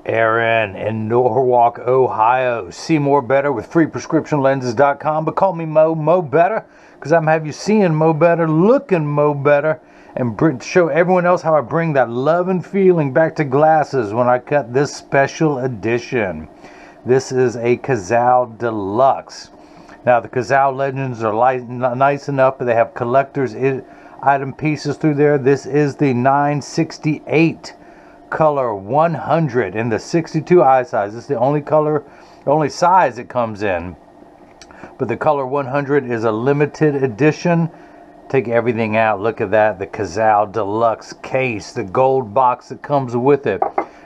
Aaron in Norwalk, Ohio. See more better with freeprescriptionlenses.com. But call me Mo Better, because I'm have you seeing Mo Better, looking Mo Better, and show everyone else how I bring that love and feeling back to glasses when I cut this special edition. This is a Cazal Deluxe. Now the Cazal Legends are nice enough, but they have collector's item pieces through there. This is the 968 color 100 in the 62 eye size. This is the only size it comes in. But the color 100 is a limited edition. Take everything out. Look at that. The Cazal Deluxe case, the gold box that comes with it.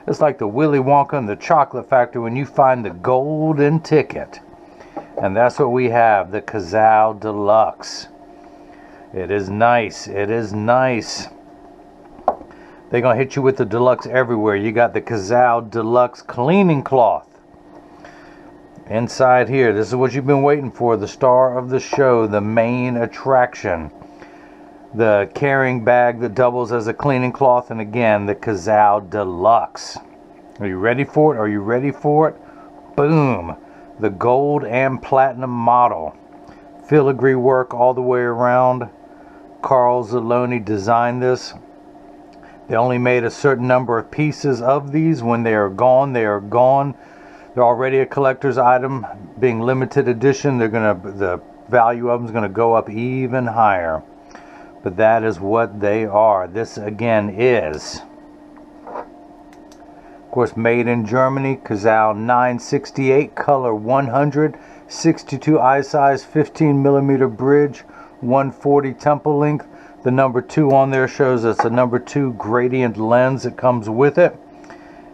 It's like the Willy Wonka and the Chocolate Factory when you find the golden ticket. And that's what we have, the Cazal Deluxe. It is nice. It is nice. They're going to hit you with the deluxe everywhere. You got the Cazal Deluxe cleaning cloth. Inside here, this is what you've been waiting for. The star of the show, the main attraction. The carrying bag that doubles as a cleaning cloth. And again, the Cazal Deluxe. Are you ready for it? Are you ready for it? Boom. The gold and platinum model. Filigree work all the way around. Carl Zaloni designed this. They only made a certain number of pieces of these. When they are gone, they are gone. They're already a collector's item, being limited edition. The value of them is going to go up even higher. But that is what they are. This again is, of course, made in Germany. Cazal 968 color 100, 62 eye size, 15 millimeter bridge, 140 temple length. The number 2 on there shows us a number 2 gradient lens that comes with it.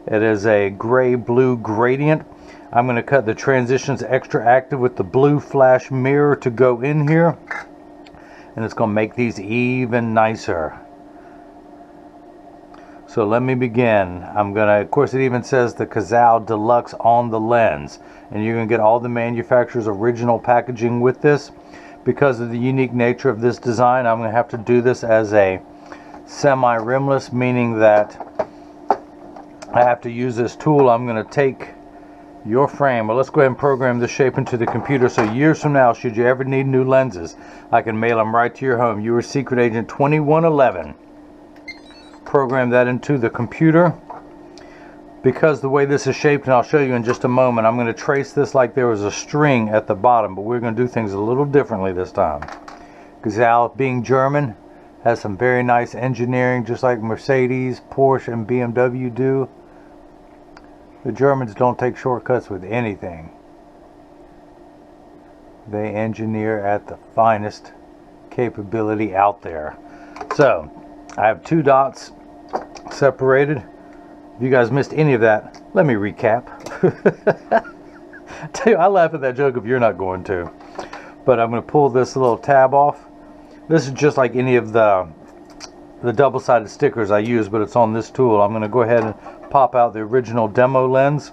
It is a gray-blue gradient. I'm going to cut the transitions XTRAactive with the blue flash mirror to go in here. And it's going to make these even nicer. So let me begin. I'm going to, of course, it even says the Cazal Deluxe on the lens. And you're going to get all the manufacturer's original packaging with this. Because of the unique nature of this design, I'm going to have to do this as a semi-rimless, meaning that I have to use this tool. I'm going to take your frame. Well, let's go ahead and program this shape into the computer, so years from now, should you ever need new lenses, I can mail them right to your home. You are Secret Agent 2111. Program that into the computer. Because the way this is shaped, and I'll show you in just a moment, I'm going to trace this like there was a string at the bottom, but we're going to do things a little differently this time. Cazal, being German, has some very nice engineering, just like Mercedes, Porsche, and BMW do. The Germans don't take shortcuts with anything. They engineer at the finest capability out there. So, I have 2 dots separated. If you guys missed any of that, let me recap. Tell you, I laugh at that joke if you're not going to. But I'm going to pull this little tab off. This is just like any of the double-sided stickers I use, but it's on this tool. I'm going to go ahead and pop out the original demo lens.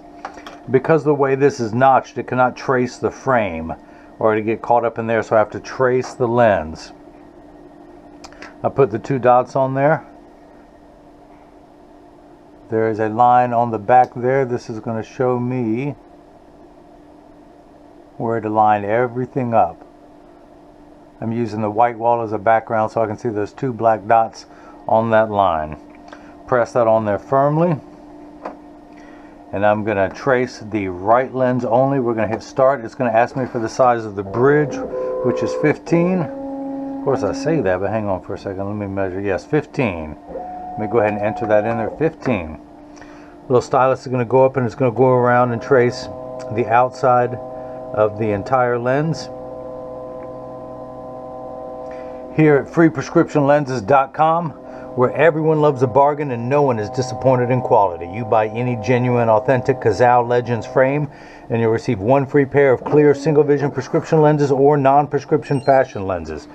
Because of the way this is notched, it cannot trace the frame or to get caught up in there, so I have to trace the lens. I put the 2 dots on there. There is a line on the back there. This is going to show me where to line everything up. I'm using the white wall as a background so I can see those 2 black dots on that line. Press that on there firmly. And I'm going to trace the right lens only. We're going to hit start. It's going to ask me for the size of the bridge, which is 15. Of course I say that, but hang on for a second. Let me measure. Yes, 15. Let me go ahead and enter that in there, 15. Little stylus is going to go up and it's going to go around and trace the outside of the entire lens. Here at freeprescriptionlenses.com, where everyone loves a bargain and no one is disappointed in quality. You buy any genuine, authentic Cazal Legends frame and you'll receive 1 free pair of clear single vision prescription lenses or non-prescription fashion lenses.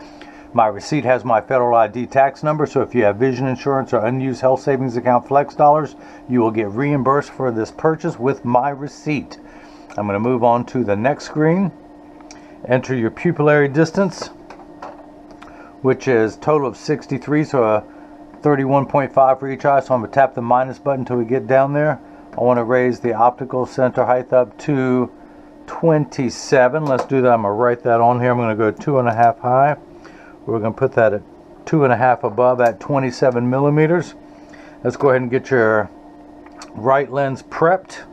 My receipt has my federal ID tax number, so if you have vision insurance or unused health savings account flex dollars, you will get reimbursed for this purchase with my receipt. I'm going to move on to the next screen. Enter your pupillary distance, which is total of 63, so a 31.5 for each eye. So I'm going to tap the minus button until we get down there. I want to raise the optical center height up to 27. Let's do that. I'm going to write that on here. I'm going to go 2.5 high. We're going to put that at 2.5 above at 27 millimeters. Let's go ahead and get your right lens prepped.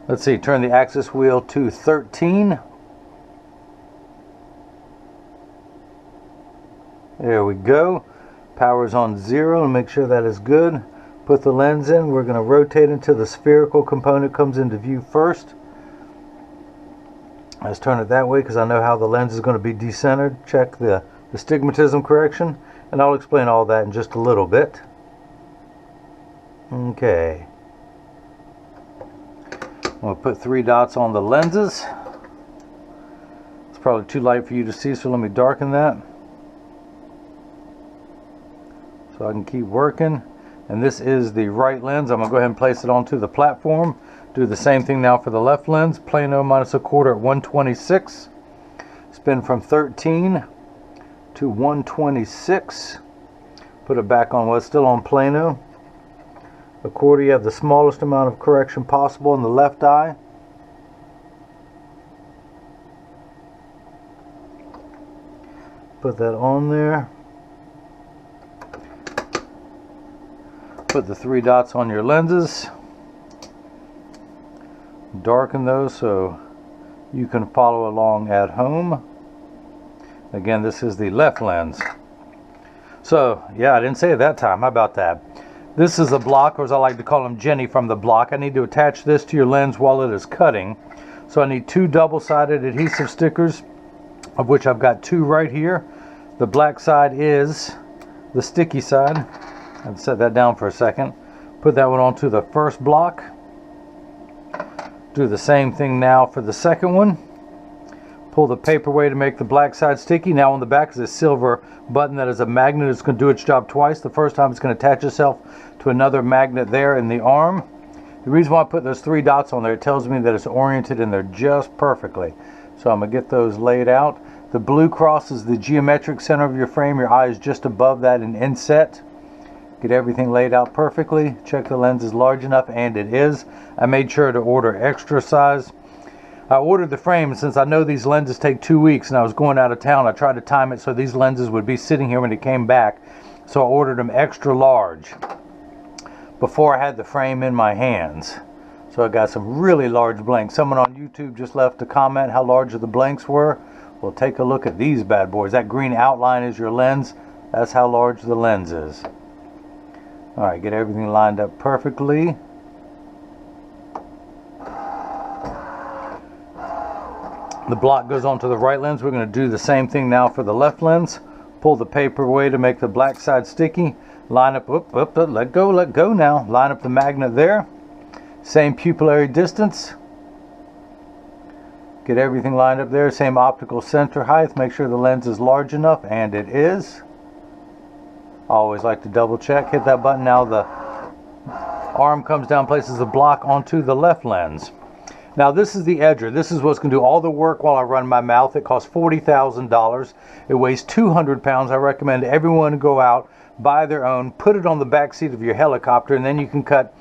Let's see, turn the axis wheel to 13. There we go. Power's on 0 and make sure that is good. Put the lens in. We're going to rotate until the spherical component comes into view first. Let's turn it that way because I know how the lens is going to be decentered. Check the astigmatism correction, and I'll explain all that in just a little bit. Okay. I'm going to put 3 dots on the lenses. It's probably too light for you to see, so let me darken that so I can keep working. And this is the right lens. I'm going to go ahead and place it onto the platform. Do the same thing now for the left lens. Plano minus a quarter at 126. Spin from 13 to 126. Put it back on. Well, it's still on plano. A quarter, you have the smallest amount of correction possible in the left eye. Put that on there. Put the 3 dots on your lenses. Darken those so you can follow along at home. Again, this is the left lens. So, yeah, I didn't say it that time. How about that? This is a block, or as I like to call him, Jenny from the block. I need to attach this to your lens while it is cutting. So I need 2 double-sided adhesive stickers, of which I've got 2 right here. The black side is the sticky side. I've set that down for a second. Put that one onto the first block. Do the same thing now for the second one. Pull the paper away to make the black side sticky. Now on the back is a silver button that is a magnet. It's going to do its job twice. The first time it's going to attach itself to another magnet there in the arm. The reason why I put those 3 dots on there, it tells me that it's oriented in there just perfectly. So I'm going to get those laid out. The blue cross is the geometric center of your frame. Your eye is just above that in inset. Get everything laid out perfectly. Check the lens is large enough, and it is. I made sure to order extra size. I ordered the frame since I know these lenses take 2 weeks and I was going out of town. I tried to time it so these lenses would be sitting here when it came back. So I ordered them extra large before I had the frame in my hands. So I got some really large blanks. Someone on YouTube just left a comment how large the blanks were. Well, take a look at these bad boys. That green outline is your lens. That's how large the lens is. Alright, get everything lined up perfectly. The block goes onto the right lens. We're going to do the same thing now for the left lens. Pull the paper away to make the black side sticky. Line up, let go now. Line up the magnet there. Same pupillary distance. Get everything lined up there. Same optical center height. Make sure the lens is large enough, and it is. I always like to double check. Hit that button. Now the arm comes down, places the block onto the left lens. Now this is the edger. This is what's going to do all the work while I run my mouth. It costs $40,000. It weighs 200 pounds. I recommend everyone go out, buy their own, put it on the back seat of your helicopter, and then you can cut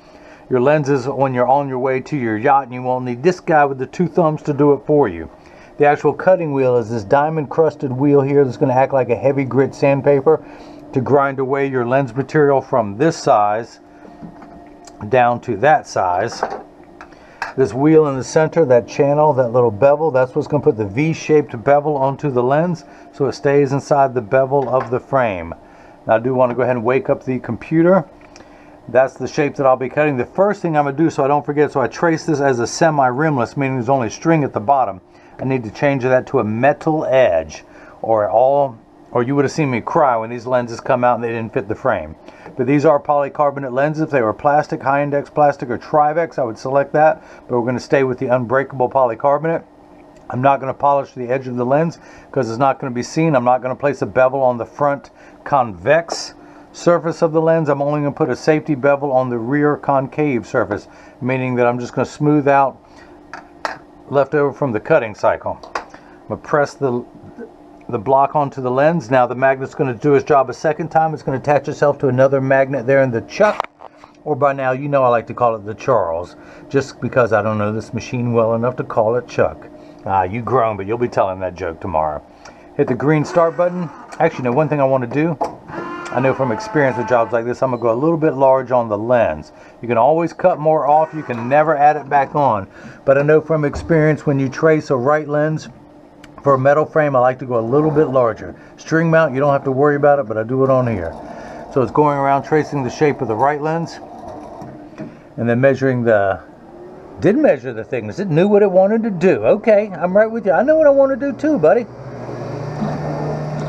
your lenses when you're on your way to your yacht, and you won't need this guy with the 2 thumbs to do it for you. The actual cutting wheel is this diamond crusted wheel here that's going to act like a heavy grit sandpaper to grind away your lens material from this size down to that size. This wheel in the center, that channel, that little bevel, that's what's going to put the V-shaped bevel onto the lens so it stays inside the bevel of the frame. Now I do want to go ahead and wake up the computer. That's the shape that I'll be cutting. The first thing I'm going to do, so I don't forget, so I trace this as a semi-rimless, meaning there's only string at the bottom. I need to change that to a metal edge, or you would have seen me cry when these lenses come out and they didn't fit the frame. But these are polycarbonate lenses. If they were plastic, high index plastic, or Trivex, I would select that. But we're going to stay with the unbreakable polycarbonate. I'm not going to polish the edge of the lens because it's not going to be seen. I'm not going to place a bevel on the front convex surface of the lens. I'm only going to put a safety bevel on the rear concave surface, meaning that I'm just going to smooth out leftover from the cutting cycle. I'm going to press the block onto the lens. Now the magnet's going to do its job a second time. It's going to attach itself to another magnet there in the chuck. or by now you know I like to call it the Charles, just because I don't know this machine well enough to call it Chuck. You grown, but you'll be telling that joke tomorrow. Hit the green start button. Actually, one thing I want to do, I know from experience with jobs like this, I'm going to go a little bit large on the lens. You can always cut more off. You can never add it back on. But I know from experience when you trace a right lens for a metal frame, I like to go a little bit larger. String mount, you don't have to worry about it, but I do it on here. So it's going around tracing the shape of the right lens and then measuring didn't measure the thickness. It knew what it wanted to do. Okay, I'm right with you. I know what I want to do too, buddy.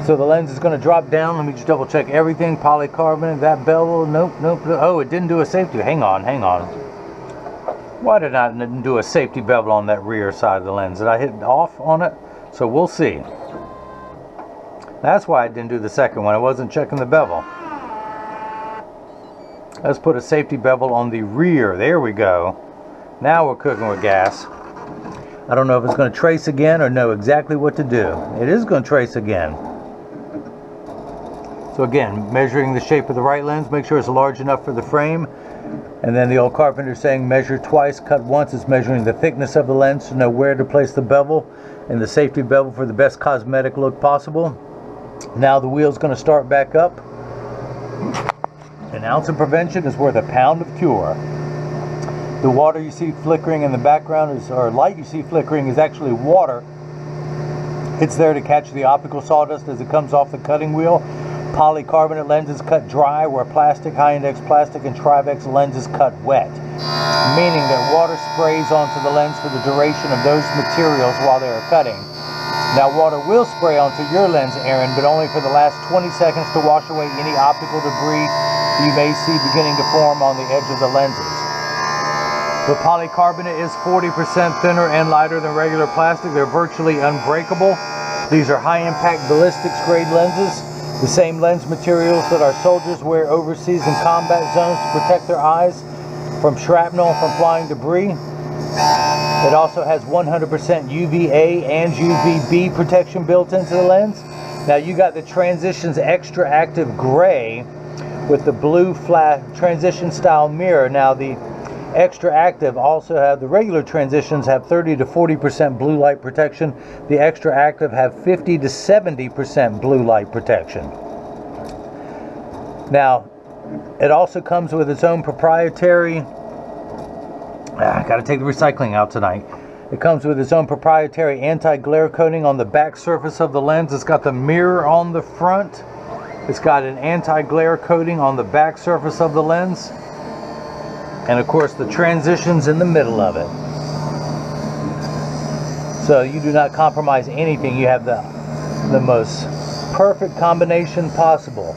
So the lens is going to drop down. Let me just double check everything. Polycarbonate, that bevel. Nope. Oh, it didn't do a safety. Hang on. Why did I not do a safety bevel on that rear side of the lens? Did I hit off on it? So we'll see. That's why I didn't do the second one. I wasn't checking the bevel. Let's put a safety bevel on the rear. There we go. Now we're cooking with gas. I don't know if it's going to trace again or know exactly what to do. It is going to trace again. So again, measuring the shape of the right lens, make sure it's large enough for the frame. And then the old carpenter saying measure twice, cut once. It's measuring the thickness of the lens to know where to place the bevel and the safety bevel for the best cosmetic look possible. Now the wheel's going to start back up. An ounce of prevention is worth a pound of cure. The water you see flickering in the background, or light you see flickering, is actually water. It's there to catch the optical sawdust as it comes off the cutting wheel. Polycarbonate lenses cut dry, where plastic, high-index plastic, and Trivex lenses cut wet, meaning that water sprays onto the lens for the duration of those materials while they are cutting. Now water will spray onto your lens, Aaron, but only for the last 20 seconds to wash away any optical debris you may see beginning to form on the edge of the lenses. The polycarbonate is 40% thinner and lighter than regular plastic. They're virtually unbreakable. These are high-impact ballistics grade lenses, the same lens materials that our soldiers wear overseas in combat zones to protect their eyes from shrapnel and from flying debris. It also has 100% UVA and UVB protection built into the lens. Now you got the Transitions XTRAactive Gray with the blue flat transition style mirror. Now the XTRAactive also have, the regular Transitions have 30 to 40% blue light protection. The XTRAactive have 50 to 70% blue light protection. Now, it also comes with its own proprietary, I gotta take the recycling out tonight. It comes with its own proprietary anti-glare coating on the back surface of the lens. It's got the mirror on the front. It's got an anti-glare coating on the back surface of the lens. And of course the Transitions in the middle of it. So you do not compromise anything. You have the most perfect combination possible.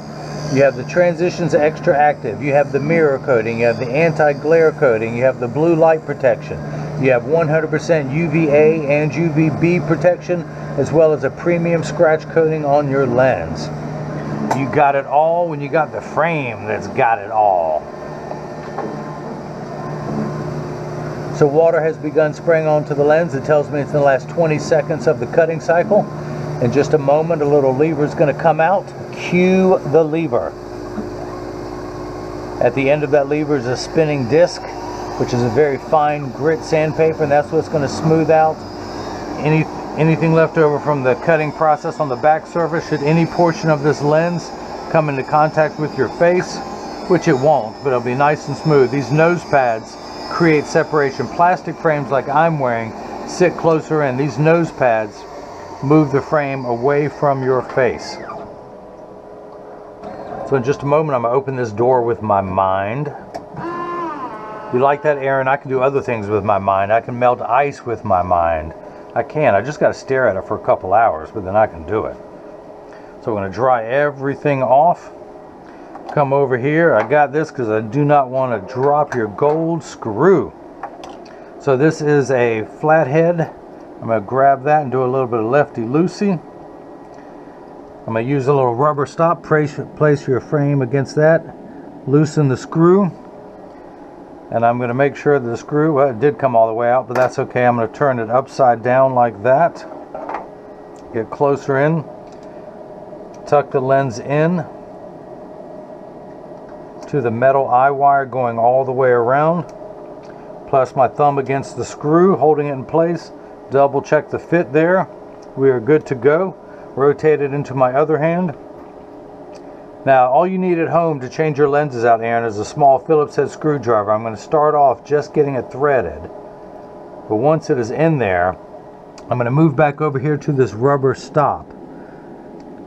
You have the Transitions XTRAactive, you have the mirror coating, you have the anti-glare coating, you have the blue light protection, you have 100% UVA and UVB protection, as well as a premium scratch coating on your lens. You got it all when you got the frame that's got it all. So water has begun spraying onto the lens. It tells me it's in the last 20 seconds of the cutting cycle. In just a moment, a little lever is going to come out. Cue the lever. At the end of that lever is a spinning disc, which is a very fine grit sandpaper, and that's what's going to smooth out anything left over from the cutting process on the back surface. Should any portion of this lens come into contact with your face, which it won't, but it'll be nice and smooth. These nose pads create separation. Plastic frames like I'm wearing sit closer in. These nose pads move the frame away from your face. So in just a moment, I'm going to open this door with my mind. You like that, Aaron? I can do other things with my mind. I can melt ice with my mind. I can. I just got to stare at it for a couple hours, but then I can do it. So we're going to dry everything off. Come over here. I got this because I do not want to drop your gold screw. So this is a flathead. I'm going to grab that and do a little bit of lefty-loosey. I'm going to use a little rubber stop. Place your frame against that. Loosen the screw. And I'm going to make sure that the screw, well, it did come all the way out, but that's okay. I'm going to turn it upside down like that. Get closer in. Tuck the lens in. to the metal eye wire going all the way around, plus my thumb against the screw holding it in place. Double check the fit there. We are good to go. Rotate it into my other hand. Now all you need at home to change your lenses out, Aaron, is a small Phillips head screwdriver. I'm going to start off just getting it threaded, but once it is in there, I'm going to move back over here to this rubber stop.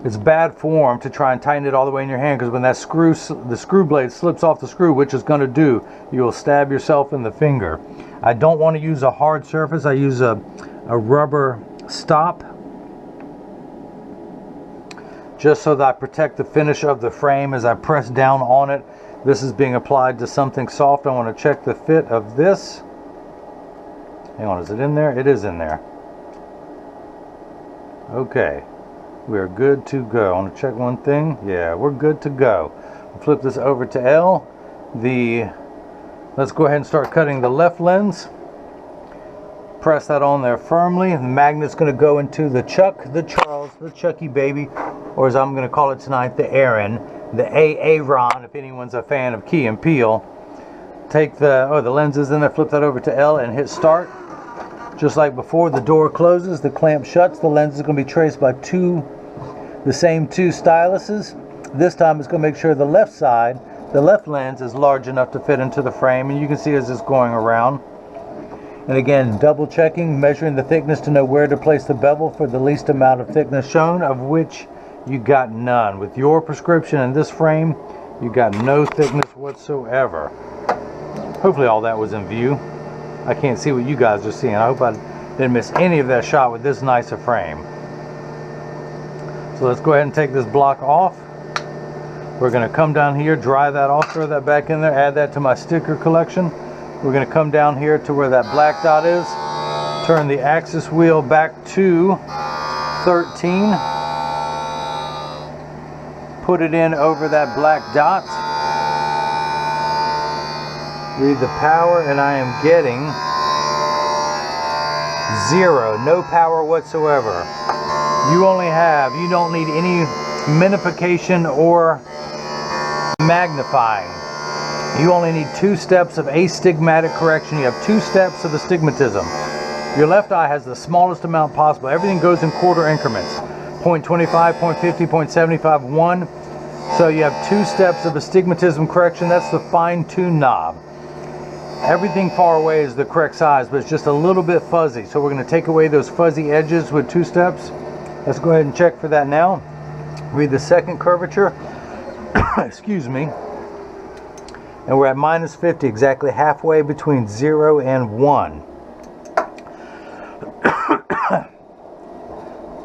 It's bad form to try and tighten it all the way in your hand, because when that the screw blade slips off the screw, which is going to do, you will stab yourself in the finger. I don't want to use a hard surface. I use a rubber stop, just so that I protect the finish of the frame as I press down on it. This is being applied to something soft. I want to check the fit of this. Hang on, is it in there? It is in there. Okay, we are good to go. I want to check one thing. Yeah, we're good to go. I'll flip this over to L. Let's go ahead and start cutting the left lens. Press that on there firmly. The magnet's going to go into the Chuck, the Charles, the Chucky baby, or as I'm going to call it tonight, the Aaron, the Aaron, if anyone's a fan of Key and Peele. Take the lenses in there, flip that over to L and hit start. Just like before, the door closes, the clamp shuts, the lens is going to be traced by the same two styluses. This time it's going to make sure the left side, the left lens, is large enough to fit into the frame, and you can see as it's going around. And again, double checking, measuring the thickness to know where to place the bevel for the least amount of thickness shown, of which you got none. With your prescription in this frame, you got no thickness whatsoever. Hopefully all that was in view. I can't see what you guys are seeing. I hope I didn't miss any of that shot with this nice a frame. So let's go ahead and take this block off. We're going to come down here, dry that off, throw that back in there, add that to my sticker collection. We're going to come down here to where that black dot is, turn the axis wheel back to 13, put it in over that black dot, read the power, and I am getting 0, no power whatsoever. You don't need any magnification or magnifying. You only need 2 steps of astigmatic correction. You have 2 steps of astigmatism. Your left eye has the smallest amount possible. Everything goes in quarter increments. 0.25, 0.50, 0.75, 1. So you have 2 steps of astigmatism correction. That's the fine-tune knob. Everything far away is the correct size, but it's just a little bit fuzzy. So we're going to take away those fuzzy edges with 2 steps. Let's go ahead and check for that now. Read the second curvature. Excuse me. And we're at -50, exactly halfway between 0 and 1.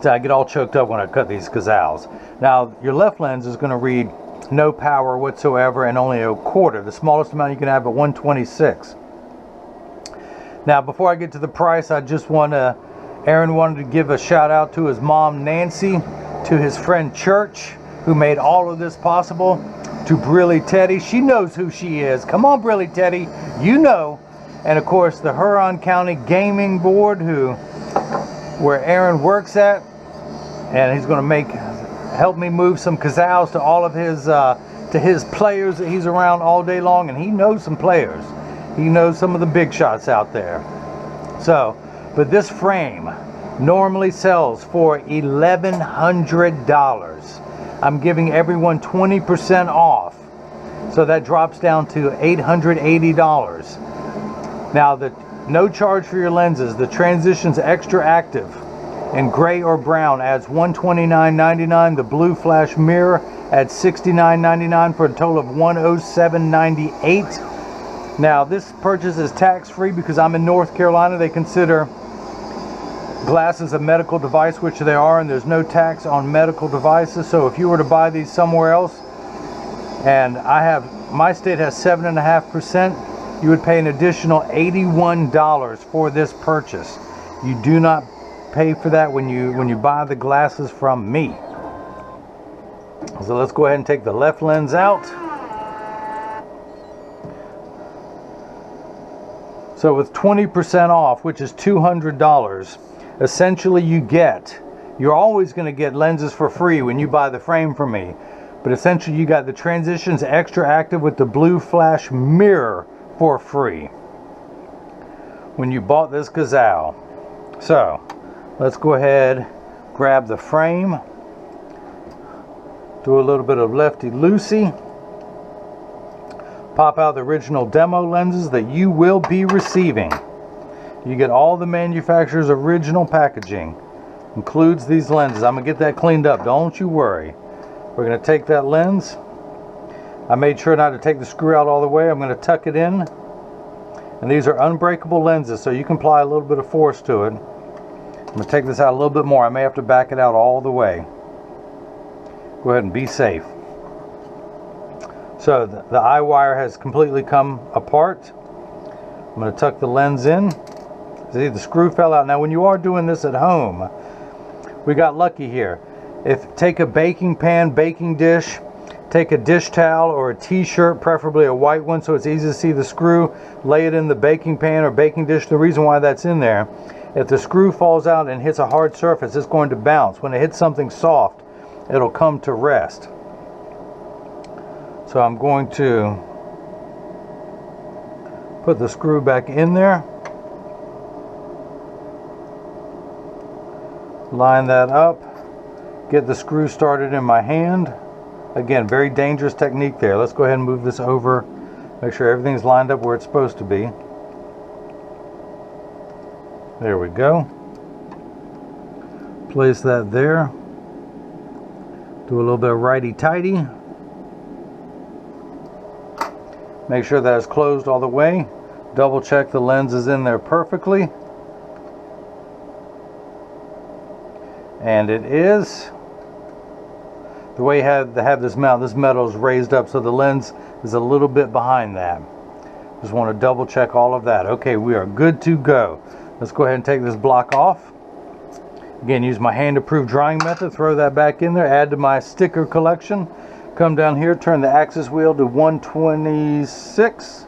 So I get all choked up when I cut these Cazals. Now, your left lens is going to read no power whatsoever and only 1/4, the smallest amount you can have at 126. Now, before I get to the price, I just Aaron wanted to give a shout out to his mom, Nancy, to his friend Church, who made all of this possible, to Brilly Teddy. She knows who she is. Come on, Brilly Teddy, you know. And of course, the Huron County Gaming Board, where Aaron works at, and he's going to help me move some Cazals to all of his players that he's around all day long, and he knows some players. He knows some of the big shots out there. So, but this frame normally sells for $1,100. I'm giving everyone 20% off, so that drops down to $880. Now, no charge for your lenses. The Transitions XTRAactive in gray or brown adds $129.99. The blue flash mirror adds $69.99 for a total of $107.98. Now, this purchase is tax-free because I'm in North Carolina. They consider glasses a medical device, which they are, and there's no tax on medical devices. So if you were to buy these somewhere else, and my state has 7.5%, you would pay an additional $81 for this purchase. You do not pay for that when you buy the glasses from me. So let's go ahead and take the left lens out. So with 20% off, which is $200, essentially you're always going to get lenses for free when you buy the frame from me. But essentially you got the Transitions XTRAactive with the blue flash mirror for free when you bought this Cazal. So let's go ahead, grab the frame, do a little bit of lefty-loosey, pop out the original demo lenses that you will be receiving. You get all the manufacturer's original packaging, includes these lenses. I'm gonna get that cleaned up, don't you worry. We're gonna take that lens. I made sure not to take the screw out all the way. I'm gonna tuck it in. And these are unbreakable lenses, so you can apply a little bit of force to it. I'm gonna take this out a little bit more. I may have to back it out all the way. Go ahead and be safe. So the eye wire has completely come apart. I'm going to tuck the lens in. See, the screw fell out. Now when you are doing this at home, we got lucky here. Take a baking pan, baking dish, take a dish towel or a t-shirt, preferably a white one so it's easy to see the screw, lay it in the baking pan or baking dish. The reason why that's in there, if the screw falls out and hits a hard surface, it's going to bounce. When it hits something soft, it'll come to rest. So I'm going to put the screw back in there, line that up, get the screw started in my hand. Again, very dangerous technique there. Let's go ahead and move this over, make sure everything's lined up where it's supposed to be. There we go. Place that there. Do a little bit of righty-tighty. Make sure that it's closed all the way. Double check the lens is in there perfectly. And it is. The way you have to have this mount, this metal is raised up so the lens is a little bit behind that. Just want to double check all of that. Okay, we are good to go. Let's go ahead and take this block off. Again, use my hand-approved drying method. Throw that back in there. Add to my sticker collection. Come down here, turn the axis wheel to 126.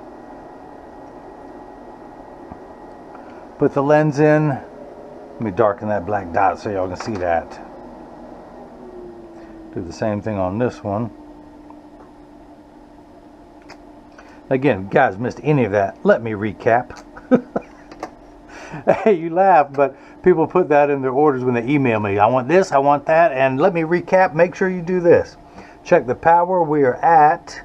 Put the lens in. Let me darken that black dot so y'all can see that. Do the same thing on this one. Again, if you guys missed any of that, let me recap. Hey, you laugh, but people put that in their orders when they email me. I want this, I want that, and let me recap. Make sure you do this. Check the power. We are at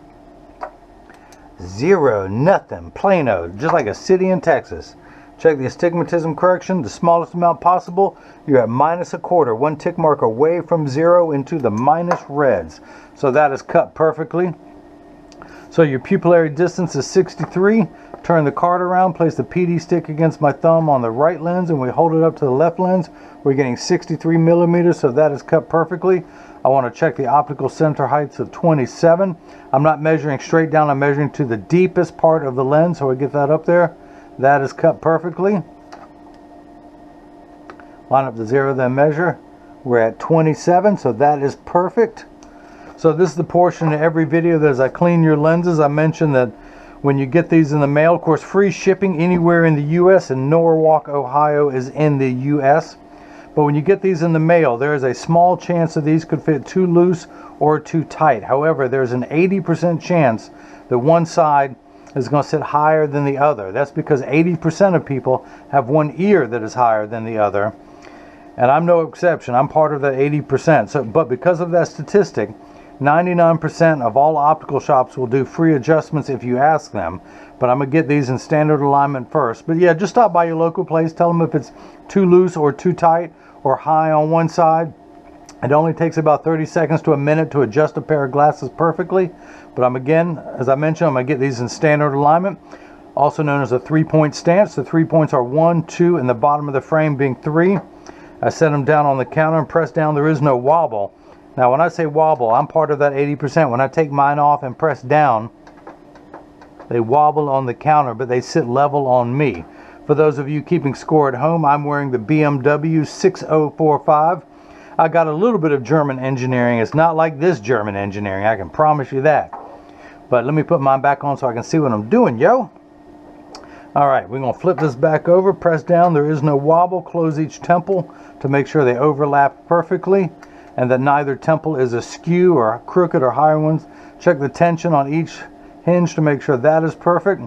0, nothing, Plano, just like a city in Texas. Check the astigmatism correction, the smallest amount possible. You're at -1/4, 1 tick mark away from 0 into the minus reds. So that is cut perfectly. So your pupillary distance is 63. Turn the card around, place the PD stick against my thumb on the right lens, and we hold it up to the left lens. We're getting 63 millimeters, so that is cut perfectly. I want to check the optical center heights of 27. I'm not measuring straight down, I'm measuring to the deepest part of the lens, so I get that up there. That is cut perfectly. Line up to 0, then measure. We're at 27, so that is perfect. So this is the portion of every video that as I clean your lenses, I mentioned that when you get these in the mail, of course, free shipping anywhere in the U.S. and Norwalk, Ohio is in the U.S. But when you get these in the mail, there is a small chance that these could fit too loose or too tight. However, there's an 80% chance that one side is going to sit higher than the other. That's because 80% of people have one ear that is higher than the other. And I'm no exception. I'm part of that 80%. So, but because of that statistic, 99% of all optical shops will do free adjustments if you ask them. But I'm going to get these in standard alignment first. But yeah, just stop by your local place. Tell them if it's too loose or too tight or high on one side. It only takes about 30 seconds to a minute to adjust a pair of glasses perfectly. But again, as I mentioned, I'm going to get these in standard alignment, also known as a 3-point stance. The 3 points are 1, 2, and the bottom of the frame being 3. I set them down on the counter and press down. There is no wobble. Now when I say wobble, I'm part of that 80%. When I take mine off and press down, they wobble on the counter, but they sit level on me. For those of you keeping score at home, I'm wearing the BMW 6045. I got a little bit of German engineering. It's not like this German engineering, I can promise you that. But let me put mine back on so I can see what I'm doing, yo. Alright, we're going to flip this back over, press down. There is no wobble. Close each temple to make sure they overlap perfectly. and that neither temple is askew or crooked or higher ones. Check the tension on each hinge to make sure that is perfect.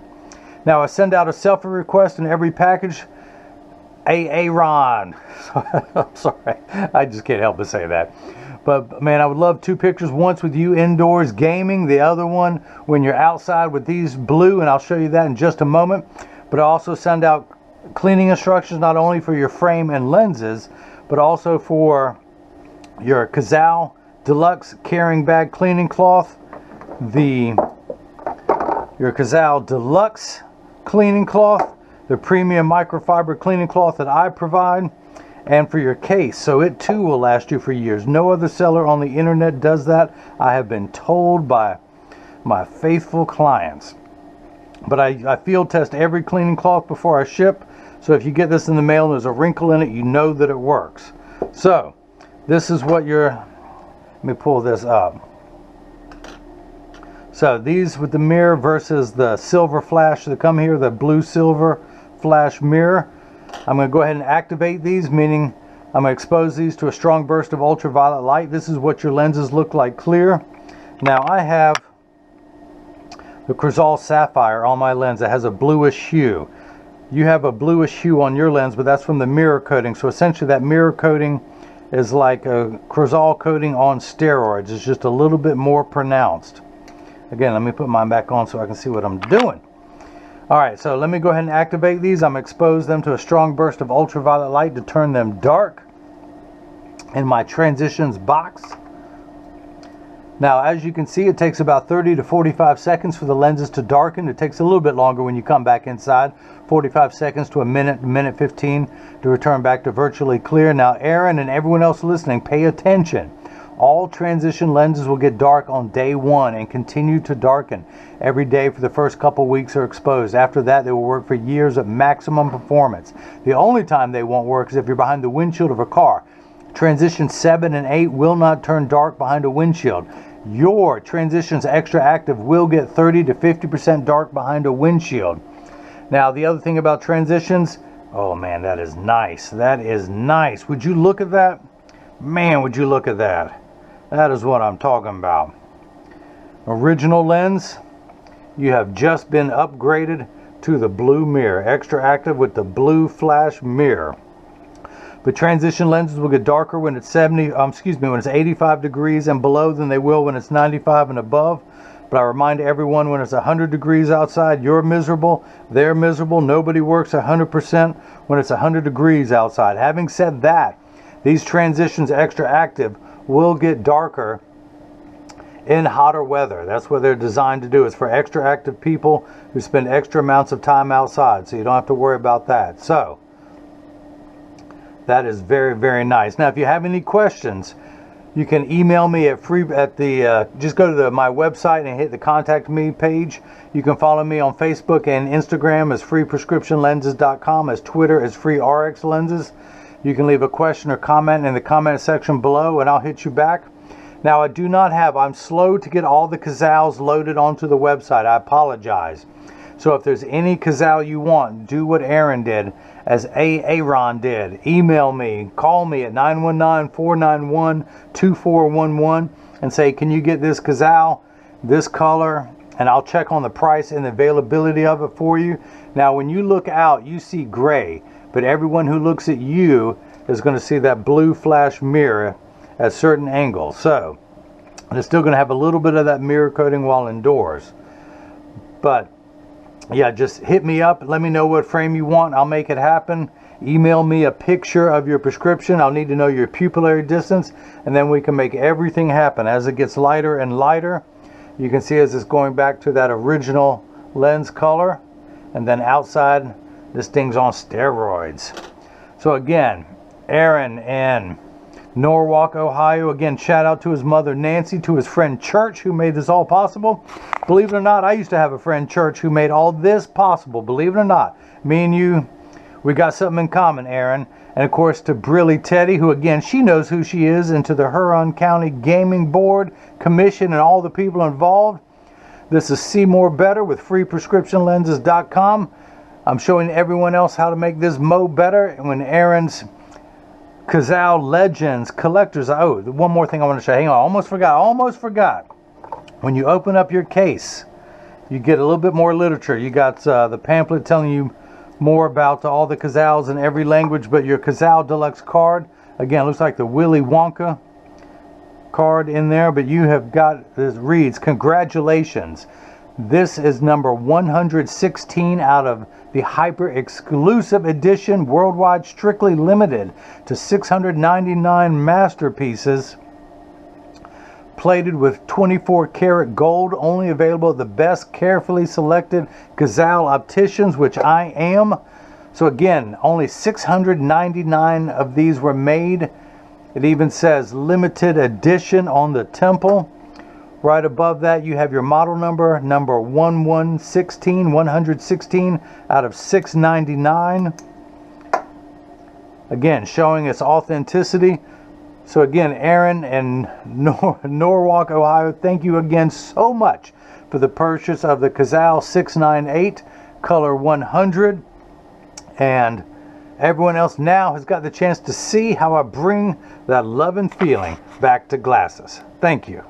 Now I send out a selfie request in every package. Aaron. I'm sorry, I just can't help but say that. But man, I would love 2 pictures, once with you indoors gaming, the other one when you're outside with these blue, and I'll show you that in just a moment. But I also send out cleaning instructions not only for your frame and lenses, but also for your Cazal Deluxe carrying bag cleaning cloth, your Cazal Deluxe cleaning cloth, the premium microfiber cleaning cloth that I provide, and for your case, so it too will last you for years. No other seller on the internet does that, I have been told by my faithful clients. But I field test every cleaning cloth before I ship, so if you get this in the mail and there's a wrinkle in it, you know that it works. So this is what let me pull this up. So these with the mirror versus the silver flash that come here, the blue silver flash mirror. I'm going to go ahead and activate these, meaning I'm going to expose these to a strong burst of ultraviolet light. This is what your lenses look like clear. Now I have the Cazal Sapphire on my lens that has a bluish hue. You have a bluish hue on your lens, but that's from the mirror coating. So essentially that mirror coating is like a Cazal coating on steroids. It's just a little bit more pronounced. Again, let me put mine back on so I can see what I'm doing. Alright, so let me go ahead and activate these. I'm going to expose them to a strong burst of ultraviolet light to turn them dark in my transitions box. Now, as you can see, it takes about 30 to 45 seconds for the lenses to darken. It takes a little bit longer when you come back inside. 45 seconds to a minute 15 to return back to virtually clear. Now, Aaron and everyone else listening, pay attention. All transition lenses will get dark on day 1 and continue to darken every day for the first couple weeks are exposed. After that, they will work for years at maximum performance. The only time they won't work is if you're behind the windshield of a car. Transition 7 and 8 will not turn dark behind a windshield. Your Transitions XTRAactive will get 30 to 50% dark behind a windshield. Now, the other thing about transitions, oh man, that is nice. That is nice. Would you look at that? Man, would you look at that. That is what I'm talking about. Original lens, you have just been upgraded to the blue mirror. XTRAactive with the blue flash mirror. But transition lenses will get darker when it's when it's 85 degrees and below than they will when it's 95 and above. But I remind everyone, when it's 100 degrees outside, you're miserable, they're miserable. Nobody works 100% when it's 100 degrees outside. Having said that, these Transitions XTRAactive will get darker in hotter weather. That's what they're designed to do. It's for XTRAactive people who spend extra amounts of time outside, so you don't have to worry about that. So that is very, very nice. Now, if you have any questions, you can email me at just go to my website and hit the contact me page. You can follow me on Facebook and Instagram as freeprescriptionlenses.com, as Twitter as freerxlenses. You can leave a question or comment in the comment section below and I'll hit you back. Now, I'm slow to get all the Cazals loaded onto the website. I apologize. So if there's any Cazal you want, do what Aaron did, as Aaron did. Email me, call me at 919-491-2411 and say, can you get this Cazal, this color, and I'll check on the price and the availability of it for you. Now, when you look out, you see gray, but everyone who looks at you is going to see that blue flash mirror at certain angles. So it's still going to have a little bit of that mirror coating while indoors. But yeah, just hit me up. Let me know what frame you want. I'll make it happen. Email me a picture of your prescription. I'll need to know your pupillary distance, and then we can make everything happen. As it gets lighter and lighter, you can see as it's going back to that original lens color, and then outside, this thing's on steroids. So again, Aaron in Norwalk, Ohio. Again, shout out to his mother Nancy, to his friend Church, who made this all possible. Believe it or not, I used to have a friend Church who made all this possible. Believe it or not, me and you, we got something in common, Aaron. And of course to Brilly Teddy, who again, she knows who she is, and to the Huron County Gaming Board Commission and all the people involved. This is See More Better with freeprescriptionlenses.com. I'm showing everyone else how to make this Mo better. And when Aaron's Cazal Legends Collectors. Oh, one more thing I want to show. Hang on, almost forgot. When you open up your case, you get a little bit more literature. You got the pamphlet telling you more about all the Cazals in every language, but your Cazal Deluxe card, again, looks like the Willy Wonka card in there, but you have got, this reads, congratulations. This is number 116 out of the hyper exclusive edition, worldwide, strictly limited to 699 masterpieces, plated with 24 karat gold, only available at the best carefully selected Cazal opticians, which I am. So again, only 699 of these were made. It even says limited edition on the temple. Right above that, you have your model number, number 116 out of 699. Again, showing its authenticity. So again, Aaron in Norwalk, Ohio, thank you again so much for the purchase of the Cazal 698 color 100. And everyone else now has got the chance to see how I bring that love and feeling back to glasses. Thank you.